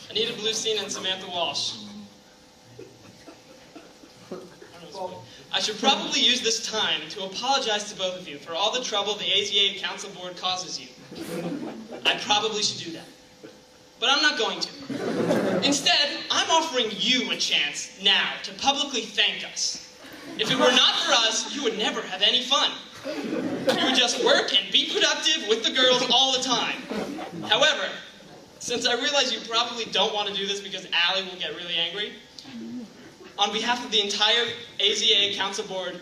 Anita Bluestein and Samantha Walsh. I should probably use this time to apologize to both of you for all the trouble the AZA Council Board causes you. I probably should do that. But I'm not going to. Instead, I'm offering you a chance now to publicly thank us. If it were not for us, you would never have any fun. You would just work and be productive with the girls all the time. However, since I realize you probably don't want to do this because Allie will get really angry, on behalf of the entire AZA Council Board,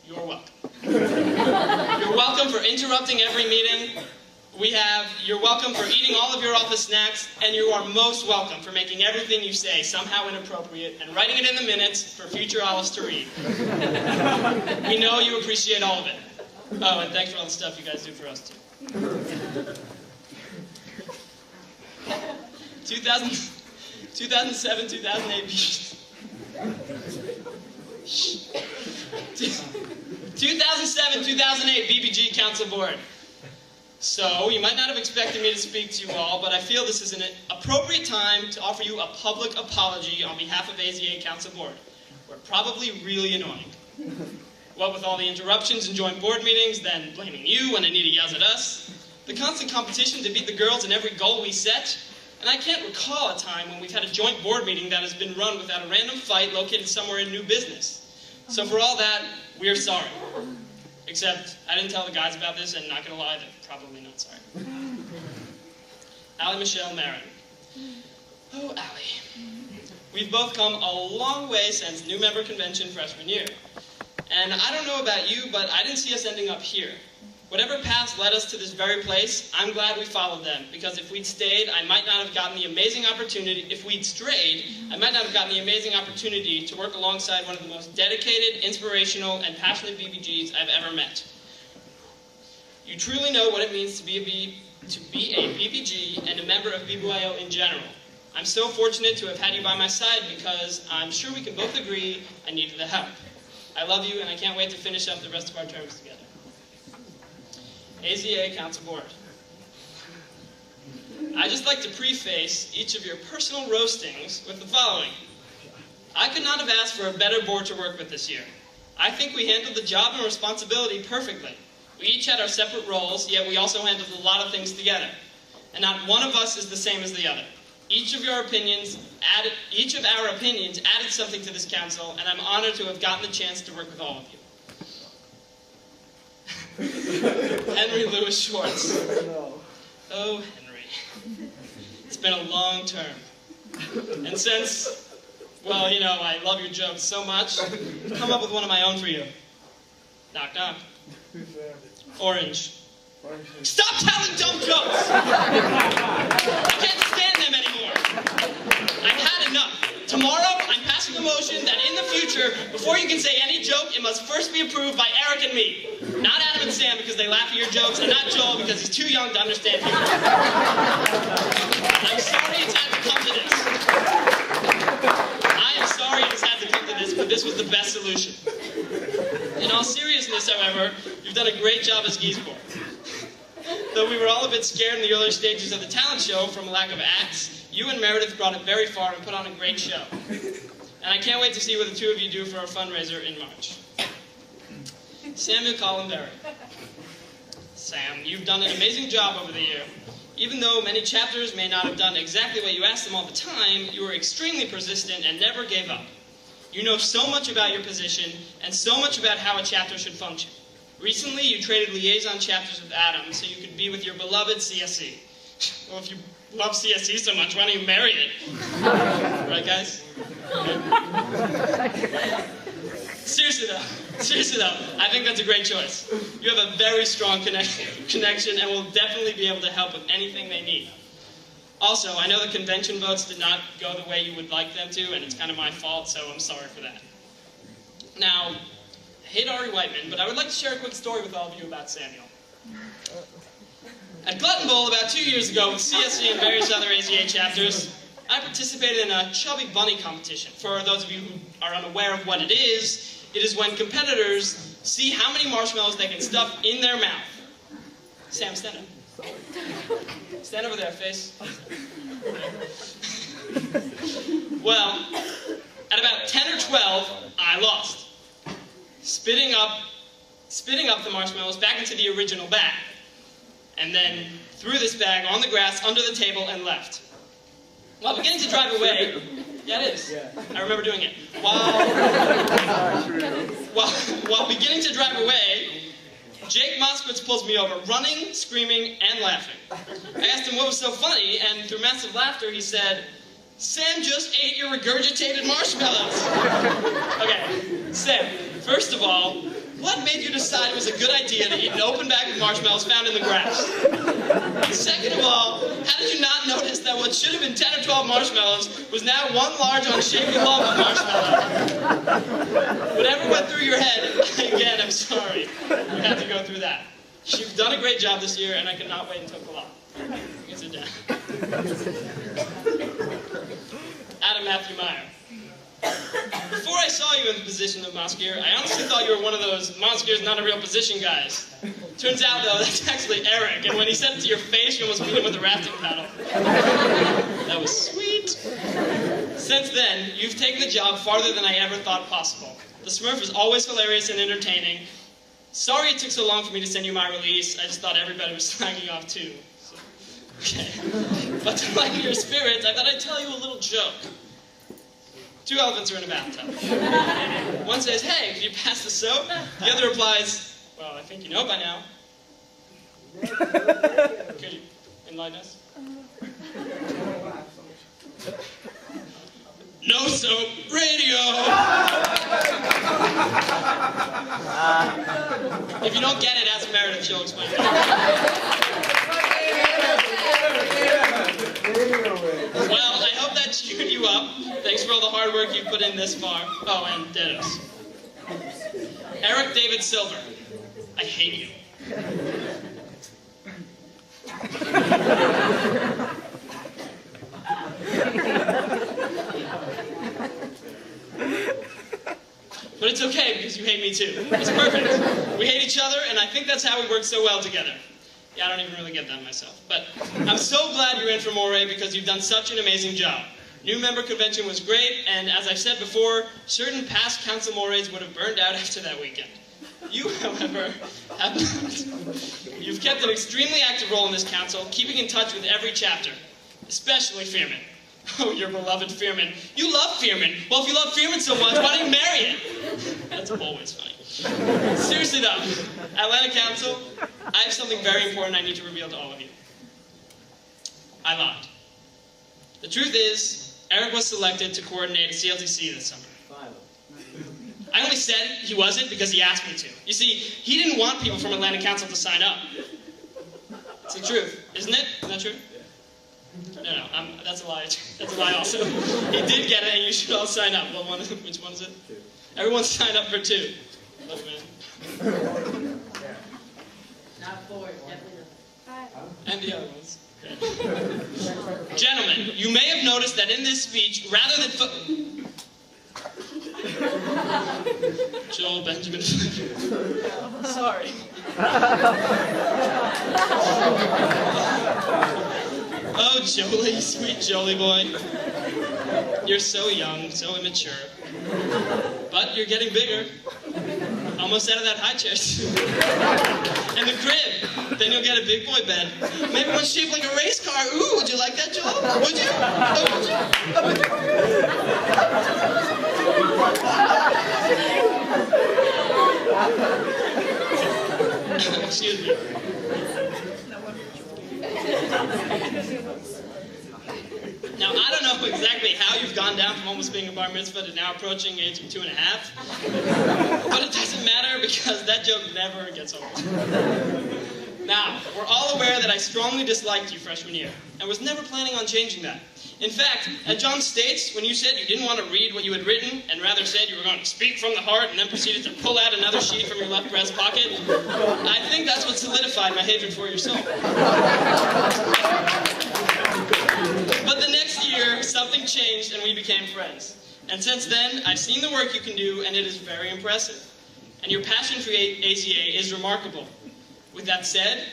you're welcome. You're welcome for interrupting every meeting. You're welcome for eating all of your office snacks, and you are most welcome for making everything you say somehow inappropriate and writing it in the minutes for future Alice to read. We know you appreciate all of it. Oh, and thanks for all the stuff you guys do for us, too. 2007, 2008... 2007-2008 BBG Council Board. So, you might not have expected me to speak to you all, but I feel this is an appropriate time to offer you a public apology on behalf of AZA Council Board. We're probably really annoying. What with all the interruptions in joint board meetings, then blaming you when Anita yells at us, the constant competition to beat the girls in every goal we set, and I can't recall a time when we've had a joint board meeting that has been run without a random fight located somewhere in new business. So for all that, we're sorry. Except, I didn't tell the guys about this, and not gonna lie, they're probably not sorry. Allie Michelle Marin. Oh, Allie. We've both come a long way since new member convention freshman year. And I don't know about you, but I didn't see us ending up here. Whatever paths led us to this very place, I'm glad we followed them, because if we'd stayed, I might not have gotten the amazing opportunity, if we'd strayed, I might not have gotten the amazing opportunity to work alongside one of the most dedicated, inspirational, and passionate BBGs I've ever met. You truly know what it means to be a BBG and a member of BBYO in general. I'm so fortunate to have had you by my side because I'm sure we can both agree I needed the help. I love you, and I can't wait to finish up the rest of our terms together. AZA Council Board. I'd just like to preface each of your personal roastings with the following. I could not have asked for a better board to work with this year. I think we handled the job and responsibility perfectly. We each had our separate roles, yet we also handled a lot of things together. And not one of us is the same as the other. Each of our opinions added something to this council, and I'm honored to have gotten the chance to work with all of you. Henry Louis Schwartz. Oh, Henry. It's been a long term. And since, well, you know, I love your jokes so much, I've come up with one of my own for you. Knock, knock. Orange. Stop telling dumb jokes! I can't stand them anymore. I've had enough. Tomorrow, I'm passing a motion that in the future, before you can say any joke, it must first be approved by Eric and me. Not Adam and Sam because they laugh at your jokes, and not Joel because he's too young to understand humor. I'm sorry it's had to come to this. I am sorry it's had to come to this, but this was the best solution. In all seriousness, however, you've done a great job as Geese Board. Though we were all a bit scared in the early stages of the talent show from a lack of acts, you and Meredith brought it very far and put on a great show. And I can't wait to see what the two of you do for our fundraiser in March. Samuel Collenberry. Sam, you've done an amazing job over the year. Even though many chapters may not have done exactly what you asked them all the time, you were extremely persistent and never gave up. You know so much about your position and so much about how a chapter should function. Recently, you traded liaison chapters with Adam so you could be with your beloved CSE. Well, if you love CSE so much, why don't you marry it? Right, guys? Seriously though, I think that's a great choice. You have a very strong connection and will definitely be able to help with anything they need. Also, I know the convention votes did not go the way you would like them to, and it's kind of my fault, so I'm sorry for that. Now, I hate Ari Whiteman, but I would like to share a quick story with all of you about Samuel. At Glutton Bowl about 2 years ago with CSG and various other AZA chapters, I participated in a chubby bunny competition. For those of you who are unaware of what it is when competitors see how many marshmallows they can stuff in their mouth. Sam, stand up. Stand over there, face. Well, at about 10 or 12, I lost. Spitting up the marshmallows back into the original bag. And then threw this bag on the grass under the table and left. While beginning to drive away, yeah, it is. I remember doing it. While beginning to drive away, Jake Moskowitz pulls me over, running, screaming, and laughing. I asked him what was so funny, and through massive laughter, he said, "Sam just ate your regurgitated marshmallows." Okay, Sam, first of all, what made you decide it was a good idea to eat an open bag of marshmallows found in the grass? Second of all, how did you not notice that what should have been 10 or 12 marshmallows was now one large unshapen lump of marshmallow? Whatever went through your head, again, I'm sorry. You had to go through that. You've done a great job this year, and I cannot wait until Godol. You can sit down. Adam Matthew Meyer. Before I saw you in the position of Moskier, I honestly thought you were one of those Moskier's not a real position guys. Turns out, though, that's actually Eric, and when he said it to your face, you almost beat him with a rafting paddle. That was sweet. Since then, you've taken the job farther than I ever thought possible. The Smurf is always hilarious and entertaining. Sorry it took so long for me to send you my release. I just thought everybody was slagging off, too. So, okay. But to lighten your spirits, I thought I'd tell you a little joke. Two elephants are in a bathtub. One says, "Hey, can you pass the soap?" The other replies, "Well, I think you know by now." Could you enlighten us? No soap, radio! If you don't get it, ask Meredith, she'll explain it. Well, I hope that cheered you up. Thanks for all the hard work you've put in this far. Oh, and Dedos. Eric David Silver. I hate you. But it's okay, because you hate me too. It's perfect. We hate each other, and I think that's how we work so well together. Yeah, I don't even really get that myself. But I'm so glad you're in for Moray because you've done such an amazing job. New member convention was great, and as I've said before, certain past council Morays would have burned out after that weekend. You, however, have not. You've kept an extremely active role in this council, keeping in touch with every chapter, especially Fearman. Oh, your beloved Fearman. You love Fearman. Well, if you love Fearman so much, why don't you marry him? That's always funny. Seriously though, Atlanta Council, I have something very important I need to reveal to all of you. I lied. The truth is, Eric was selected to coordinate a CLTC this summer. I only said he wasn't because he asked me to. You see, he didn't want people from Atlanta Council to sign up. It's the truth, isn't it? Isn't that true? No, that's a lie. That's a lie also. He did get it, and you should all sign up. Well, which one is it? Everyone sign up for 2. Look, man. Not 4, definitely not. 5. And the other ones. Okay. Gentlemen, you may have noticed that in this speech, rather than Joel Benjamin. Sorry. Oh, Jolie, sweet Jolie boy. You're so young, so immature. But you're getting bigger. Almost out of that high chair. And the crib. Then you'll get a big boy bed. Maybe one shaped like a race car. Ooh, would you like that, Joel? Would you? Oh, would you? Excuse me. Now, I don't know exactly how you've gone down from almost being a bar mitzvah to now approaching the age of 2.5. But it doesn't matter because that joke never gets old. Now, we're all aware that I strongly disliked you freshman year, and was never planning on changing that. In fact, at John State's, when you said you didn't want to read what you had written, and rather said you were going to speak from the heart, and then proceeded to pull out another sheet from your left breast pocket, I think that's what solidified my hatred for yourself. But the next year, something changed, and we became friends. And since then, I've seen the work you can do, and it is very impressive. And your passion for AZA is remarkable. With that said,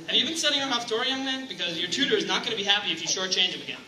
have you been studying your Haftorah, young man? Because your tutor is not going to be happy if you shortchange him again.